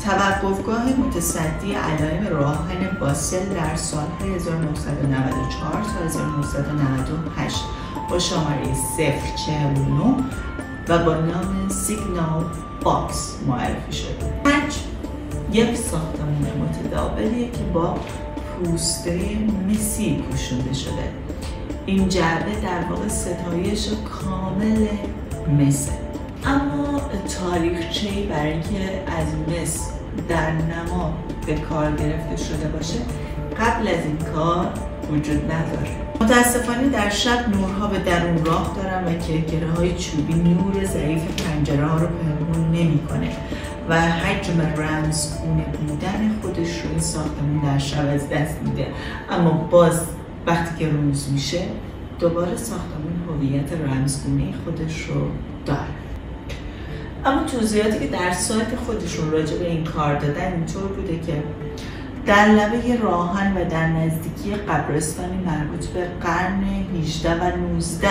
توقفگاه متصدی علائم راهن باسل در سالهای 1994 تا 1998 با شماره 049 و با نام سیگنال باکس معرفی شده. یک ساختمان متداولیه که با پوسته مسی پوشونده شده. این جعبه در واقع ستایش کامل مسه. اما تاریخچه‌ای برای اینکه از مس در نما به کار گرفته شده باشه قبل از این کار وجود نداره. متاسفانه در شب نورها به درون راه دارن و کرکره‌های چوبی نور ضعیف پنجره ها رو پنهون نمی‌کنه و حجم رمزگونه بودن خودش رو این ساختمون در شب از دست میده. اما باز وقتی که روز میشه دوباره ساختمون هویت رمزگونه خودش رو داره. اما توضیحاتی که در سایت خودشون راجع به این کار دادن اینطور بوده که در لبه راهن و در نزدیکی قبرستانی مربوط به قرن 18 و 19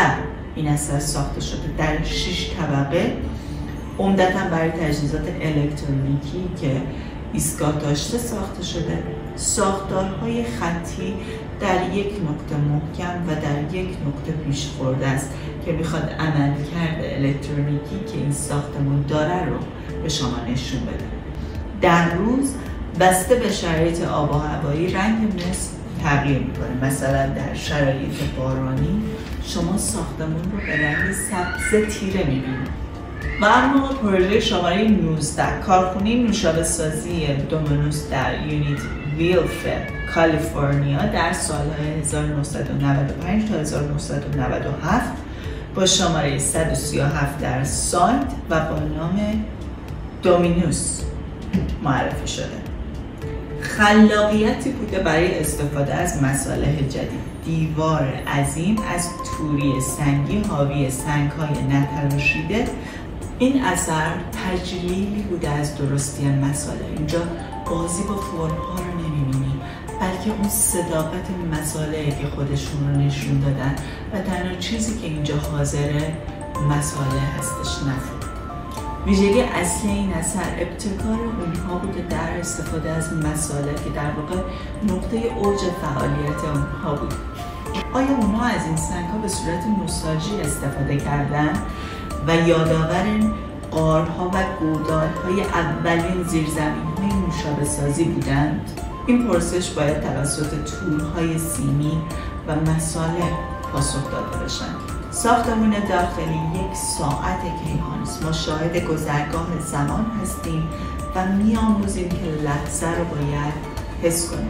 این اثر ساخته شده. در 6 طبقه عمدتاً برای تجهیزات الکترونیکی که ایستگاه داشته ساخته شده. ساختارهای خطی در یک نقطه محکم و در یک نقطه پیش خورده است که میخواد عملکرد الکترونیکی که این ساختمون داره رو به شما نشون بده. در روز بسته به شرایط آب و هوایی رنگ مس تغییر میکنه. مثلا در شرایط بارانی شما ساختمون رو به رنگ سبز تیره میبینید. و اما پروژه شماره 19 کارخونه نوشابه سازی دومینوس در یونیت ویلفر کالیفرنیا در سالهای 1995 تا 1997 با شماره 137 در سایت و با نام دومینوس معرفی شده. خلاقیتی بوده برای استفاده از مصالح جدید. دیوار عظیم از توری سنگی حاوی سنگ‌های نتراشیده. این اثر تجلیلی بوده از درستی مسائل. اینجا بازی با فرم‌ها رو نمی‌بینی، بلکه اون صداقت مسائلی که خودشون رو نشون دادن و تنها چیزی که اینجا حاضره مسائل هستش، نفر. ویژگی اصلی این اثر ابتکار اونها بوده در استفاده از مسائل که در واقع نقطه اوج فعالیت اونها بود. آیا اونها از این سنگ‌ها به صورت نوستالژی استفاده کردن و یادآور غارها و گودال‌های اولین زیرزمین‌های نوشابه سازی بودند؟ این پرسش باید توسط تورهای سیمی و مصالح پاسخ داده بشن. ساختمان داخلی یک ساعت کیهان است. ما شاهد گذرگاه زمان هستیم و می‌آموزیم که لحظه رو باید حس کنیم.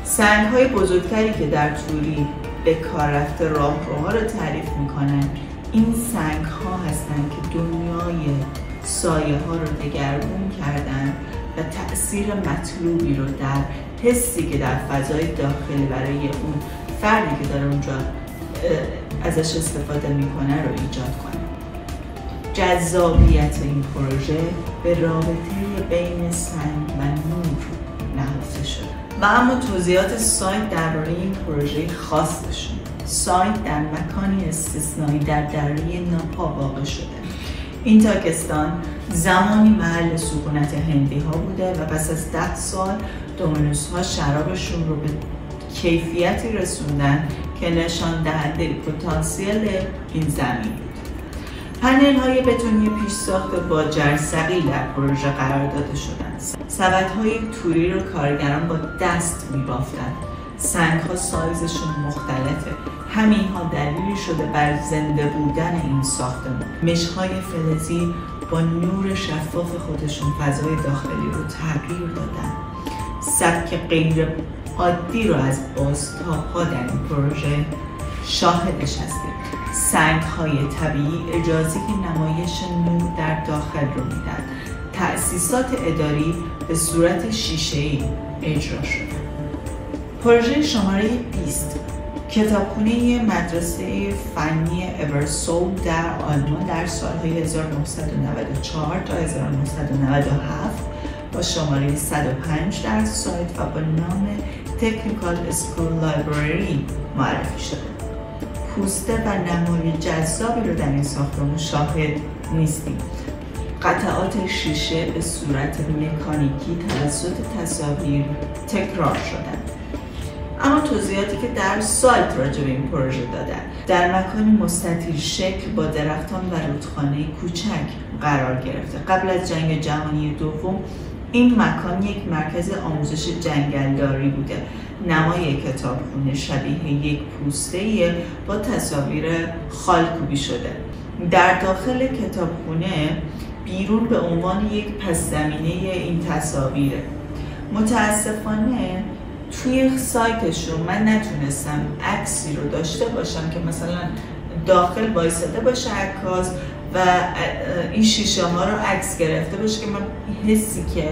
سنگ‌های بزرگتری که در توری به کار رفته راهروها رو تعریف می‌کنن، این سنگ‌ها هستند که دنیای سایه‌ها رو دگرگون کردن و تأثیر مطلوبی رو در حسی که در فضای داخلی برای اون فردی که داره اونجا ازش استفاده میکنه رو ایجاد کنه. جذابیت این پروژه به رابطه بین سنگ و نور نهفته شده. و اما توضیحات سایت درباره این پروژه خاصشون. سایت در مکانی استثنایی در دره ناپا واقع شده. این تاکستان زمانی محل سکونت هندی ها بوده و پس از 10 سال دومینوس ها شرابشون رو به کیفیتی رسوندن که نشان دهنده پتانسیل این زمین بود. پنل های بتونی پیش ساخته با جرثقیل در پروژه قرار داده شدند. سبد های توری رو کارگران با دست می بافتند. سنگ ها سایزشون مختلفه. همین ها دلیلی شده بر زنده بودن این ساختمان. مش‌های فلزی با نور شفاف خودشون فضای داخلی رو تغییر دادن. سبک غیر عادی رو از بازتاب‌ها در این پروژه شاهدش هستیم. سنگ‌های طبیعی اجازه نمایش نور در داخل رو میدن. تأسیسات اداری به صورت شیشه‌ای اجرا شده. پروژه شماره 20 کتابخونه مدرسه فنی اورسول در آلمان در سالهای 1994 تا 1997 با شماره 105 در سایت و با نام تکنیکال اسکول لایبرری معرفی شده. پوسته و نمای جذابی رو در این ساختمان شاهد نیستیم. قطعات شیشه به صورت مکانیکی توسط تصاویر تکرار شدند. اما توضیحاتی که در سایت راجع به این پروژه دادن، در مکانی مستطیل شکل با درختان و رودخانه کوچک قرار گرفته. قبل از جنگ جهانی دوم این مکان یک مرکز آموزش جنگلداری بوده. نمای کتابخونه شبیه یک پوسته با تصاویر خالکوبی شده. در داخل کتابخونه بیرون به عنوان یک پس‌زمینه این تصاویره. متاسفانه توی سایتشون من نتونستم عکسی رو داشته باشم که مثلا داخل وایساده باشه عکاس و این شیشه ها رو عکس گرفته باشه که من حسی که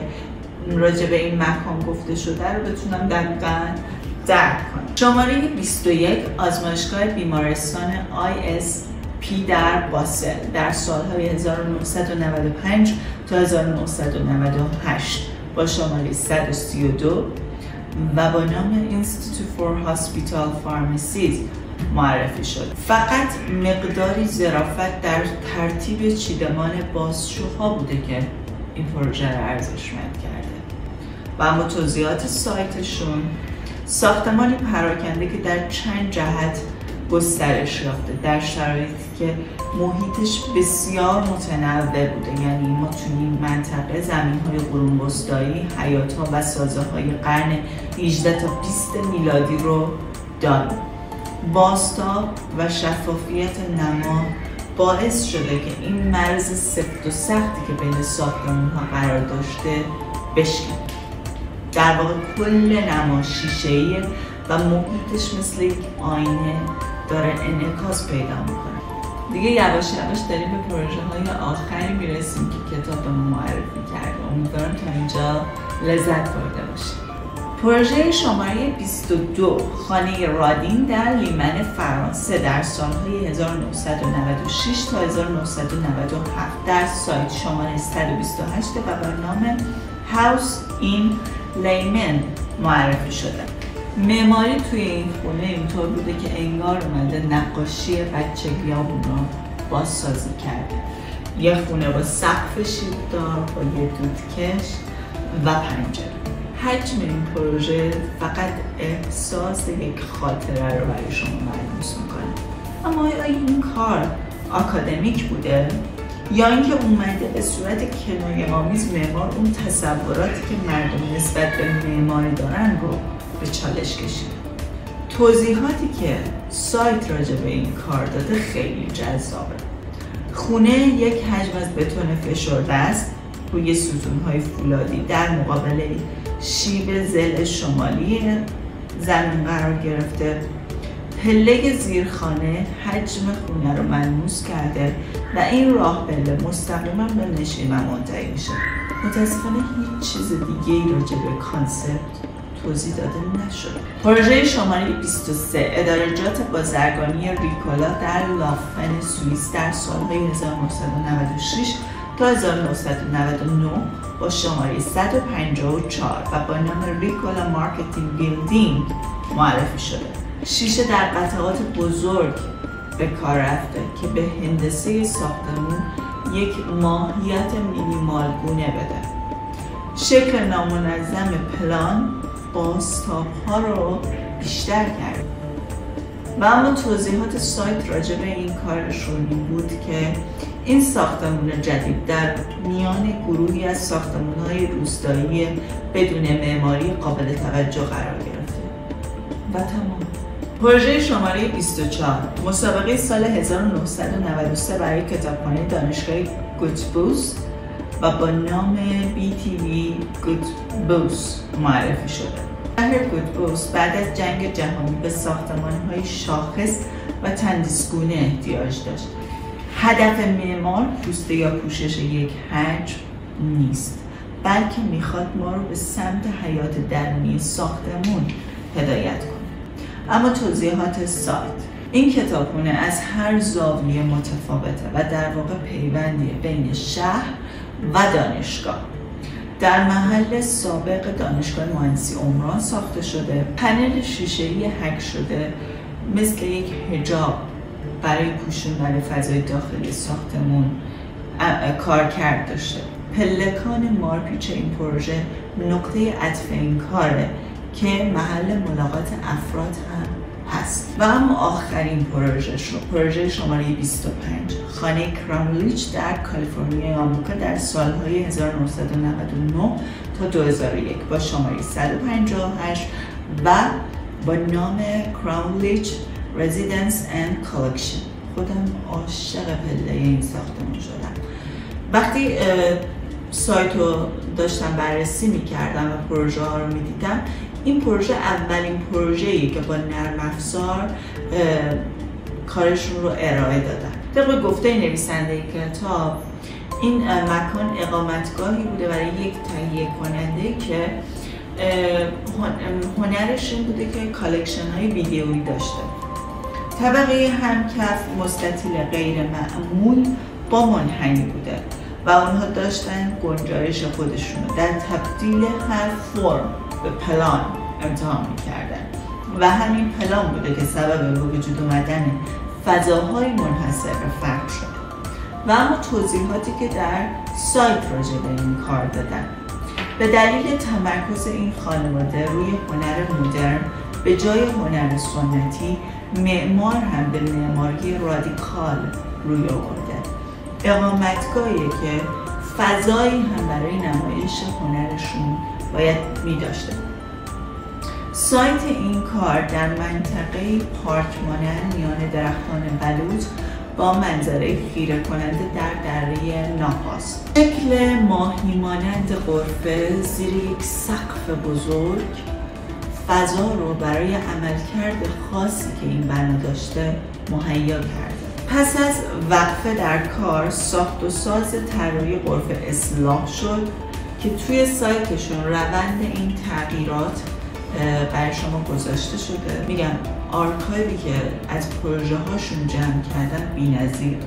راجع به این مکان گفته شده رو بتونم دقیقاً درک کنم. شماره 21 آزمایشگاه بیمارستان ISP در باسل در سالهای 1995 تا 1998 با شماره 132 و با نام Institute for Hospital Pharmacies معرفی شد. فقط مقداری ظرافت در ترتیب چیدمان بازشوها بوده که این پروژه را ارزشمند کرده. و اما توضیحات سایتشون ساختمانی پراکنده که در چند جهت گسترش یافته در شرایطی که محیطش بسیار متنوع بوده. یعنی ما تو این منطقه زمین‌های قرون وسطایی، حیات‌ها و سازه‌های قرن 18 تا 20 میلادی رو داریم. بازتاب و شفافیت نما باعث شده که این مرز سفت و سختی که بین ساختمان‌ها قرار داشته بشکنه. در واقع کل نما شیشه‌ایه و محیطش مثل یک آینه داره انعکاس پیدا میکنه. دیگه یواش یواش داریم به پروژه های آخری میرسیم که کتاب به ما معرفی کرده. امیدوارم تا اینجا لذت برده باشید. پروژه شماره 22 خانه رادین در لیمن فرانسه در سالهای 1996 تا 1997 در سایت شماره 128 و با نام هاوس این لیمن معرفی شده. معماری توی این خونه اینطور بوده که انگار اومده نقاشی بچگیامون رو بازسازی کرده. یه خونه با سقف شیبدار با یه دودکش و پنجره. حجم این پروژه فقط احساس یک خاطره رو برای شما ملموس میکنه. اما آیا این کار آکادمیک بوده؟ یا اینکه اومده به صورت کنایه‌آمیز معمار اون تصوراتی که مردم نسبت به معماری دارن رو به چالش کشید؟ توضیحاتی که سایت راجع به این کار داده خیلی جذابه. خونه یک حجم از بتون فشرده است روی ستون‌های فولادی در مقابل شیب ضلع شمالی زمین قرار گرفته. پله زیرخانه حجم خونه رو ملموس کرده و این راه پله مستقیما به نشیمن منتهی میشه. متاسفانه هیچ چیز دیگه ای راجع به کانسپت توضیح داده نشد. پروژه شماره 23 ادارجات بازرگانی ریکولا در لافن سوئیس در سالهای 1996 تا 1999 با شماره 154 و با نام ریکولا مارکتینگ بیلدینگ معرفی شده. شیشه در قطعات بزرگ به کار رفته که به هندسه ساختمون یک ماهیت مینیمال گونه بده. شکل نامنظم پلان بازتاب‌ها رو بیشتر کرد. و اما توضیحات سایت راجع به این کارشون این بود که این ساختمان جدید در میان گروهی از ساختمان‌های روستایی بدون معماری قابل توجه قرار گرفته. و تمام. پروژه شماره 24 مسابقه سال 1993 برای کتابخانه دانشگاه گوتبوس و با نام BTV گوتبوس معرفی شده. شهر گوتبوس بعد از جنگ جهانی به ساختمان‌های شاخص و تندیسگونه احتیاج داشت. هدف معمار پوسته یا پوشش یک حجم نیست، بلکه میخواد ما رو به سمت حیات درونی ساختمون هدایت کنه. اما توضیحات سایت: این کتابخونه از هر زاویه متفاوته و در واقع پیوندی بین شهر و دانشگاه. در محل سابق دانشگاه مهندسی عمران ساخته شده. پنل شیشه‌ای هک شده مثل یک حجاب برای پوشوندن فضای داخلی ساختمون کارکرد داشته. پلکان مارپیچ این پروژه نقطه عطف این کاره که محل ملاقات افراد هم هست. و اما آخرین پروژه شماره 25 خانه کراملیچ در کالیفرنیا آمریکا در سالهای 1999 تا 2001 با شماره 158 و با نام کراملیچ رزیدنس اند کالکشن. خودم عاشق پله این ساختمان شدم. وقتی سایت رو داشتم بررسی میکردم و پروژه ها رو میدیدم، این پروژه اولین پروژه‌ای که با نرم افزار کارشون رو ارائه دادن. طبق گفته نویسنده کتاب این مکان اقامتگاهی بوده برای یک تهیه کننده که هنرش این بوده که کالکشن های ویدیویی داشته. طبقه همکف مستطیل غیر معمول با منحنی بوده و اونها داشتن گنجایش خودشون رو در تبدیل هر فرم به پلان امتحان می‌کردن و همین پلان بوده که سبب به وجود اومدن فضاهای منحصر به فرد شد. و اما توضیحاتی که در سایت راجع به این کار دادن: به دلیل تمرکز این خانواده روی هنر مدرن به جای هنر سنتی، معمار هم به معماری رادیکال روی آورده. اقامتگاهی که فضایی هم برای نمایش هنرشون باید می داشته. سایت این کار در منطقه پارک مانند میان درختان بلوط با منظره خیره کننده در دره ناپاست. شکل ماهی مانند غرفه زیر یک سقف بزرگ فضا رو برای عملکرد خاصی که این بنا داشته مهیا کرده. پس از وقفه در کار، ساخت و ساز طراحی غرفه اصلاح شد که توی سایتشون روند این تغییرات برای شما گذاشته شده. میگم آرکایوی که از پروژه هاشون جمع کردن بی‌نظیر.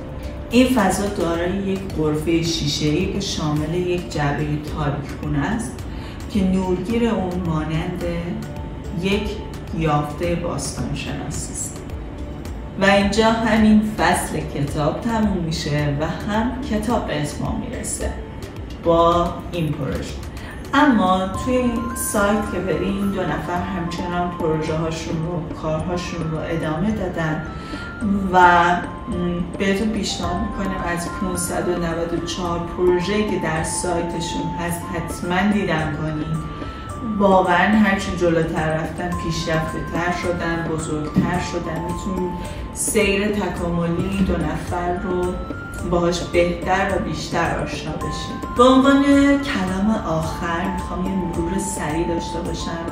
این فضا دارای یک غرفه شیشه‌ای که شامل یک جعبه تاریک‌خونه است که نورگیر اون مانند یک یافته باستان شناسی است. و اینجا همین فصل کتاب تموم میشه و هم کتاب به اتمام میرسه با این پروژه. اما توی این سایت که بری این دو نفر همچنان پروژه هاشون رو، کارهاشون رو ادامه دادن و بهتون پیشنهاد میکنم از 594 پروژه که در سایتشون هست حتما دیدن کنید. واقعا هرچی جلوتر رفتن پیشرفته تر شدن، بزرگتر شدن. میتونید سیر تکاملی این دو نفر رو باهاش بهتر و بیشتر آشنا بشید. به عنوان کلام آخر میخوام یه مرور سریع داشته باشم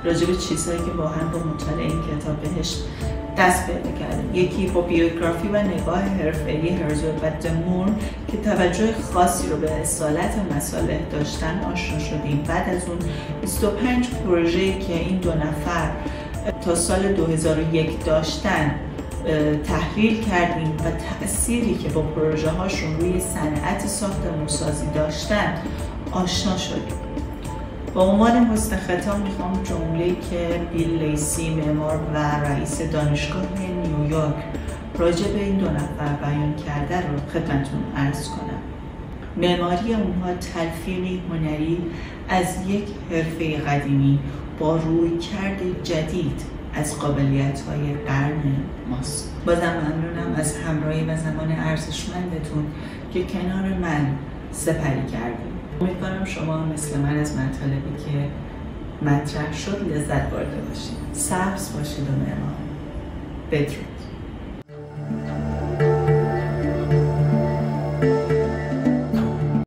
راجع به چیزهایی که با هم با مطالعه این کتاب بهش دست پیدا کردیم. یکی با بیوگرافی و نگاه حرفه‌ای هرزوگ و دمور که توجه خاصی رو به اصالت مصالح داشتن آشنا شدیم. بعد از اون 25 پروژه‌ای که این دو نفر تا سال 2001 داشتن تحلیل کردیم و تأثیری که با پروژه هاشون روی صنعت ساختمان‌سازی داشتن آشنا شدیم. با عنوان حسن ختام میخوام جمله‌ای که بیل لیسی معمار و رئیس دانشگاه نیویورک راجع به این دو نفر بیان کرده رو خدمتتون عرض کنم. معماری اونها تلفیقی هنری از یک حرفه قدیمی با رویکرد جدید از قابلیت‌های قرن ماست. بازم ممنونم از همراهی و زمان ارزشمندتون که کنار من سپری کردید. امیدوارم شما مثل من از مطالبی که مطرح شد لذت برده باشید. سبز باشید و معمار. بدرود.